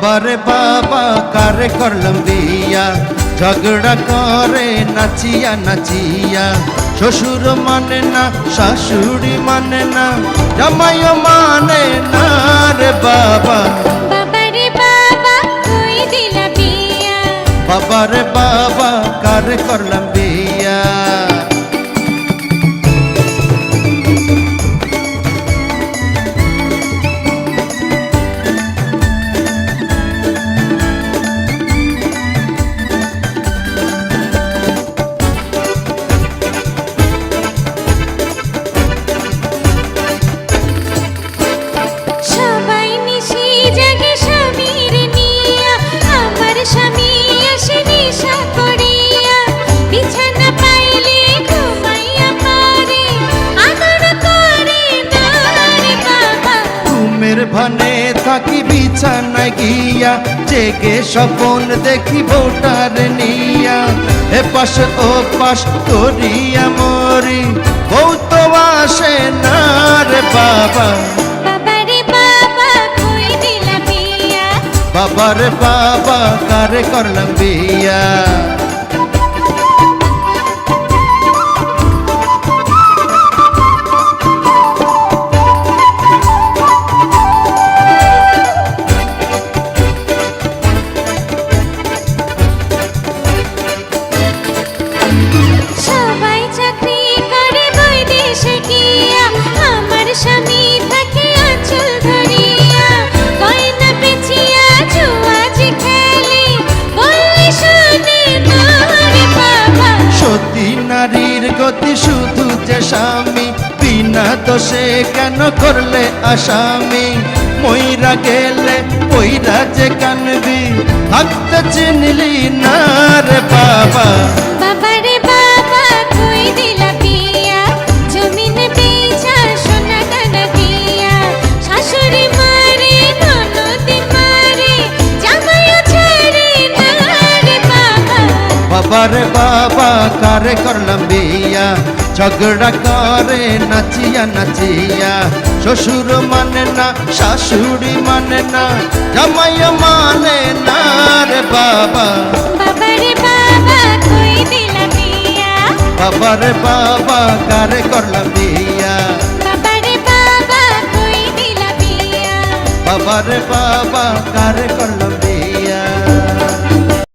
বাবারে বাবা কারে করলাম বিয়া, ঝগড়া করে নাচিয়া নাচিয়া। শ্বশুর মানে না, শাশুড়ি মানে না, জামাইও মানে না রে বাবা। বাবারে বাবা কই দিলা বিয়া, বাবারে বাবা কারে করলাম বিয়া। সবাই নিশি জাগে স্বামীর নিয়া, আমার স্বামী আসে নেশা করিয়া। বিছানা পাইলে ঘুমাইয়া পারে, আদর করে না রে বাবা। ঘুমের ভানে থাকি বিছানায় গিয়া, জেগে স্বপন দেখি বউটার নিয়া। এ পাশ ও পাশ করিয়া মরি, বউ তো আসে না রে বাবা। বাবারে বাবা কই দিলা বিয়া, বাবারে বাবা কারে করলাম বিয়া। সবাই চাকরি করে বৈদেশে গিয়া, আমার স্বামী থাকে আঁচল ধরিয়া। গয়না বেচিয়া জুয়াজি খেলে, বললে শুনে না রে বাবা। সতী নারীর গতি শুধু যে স্বামী, বিনা দোষে কেন করলে আসামি। মইরা গেলে পইরা যে কানবি, থাকতে চিনলি না রে বাবা। বাবারে বাবা কই দিলা বিয়া, জমিন বেচা সোনা দানা দিয়া। শাশুড়ি মারে ননদ মারে, জামাইও ছেড়ে না রে বাবা। বাবারে বাবা কারে করলাম বিয়া, ঝগড়া করে নাচিয়া নাচিয়া। শ্বশুর মানে না, শাশুড়ি মানে না, জামাইও মানে না রে বাবা। বাবারে বাবা কই দিলা বিয়া, বাবারে বাবা কারে করলাম বিয়া। বাবারে বাবা কই দিলা বিয়া। বাবারে বাবা কারে করলাম বিয়া।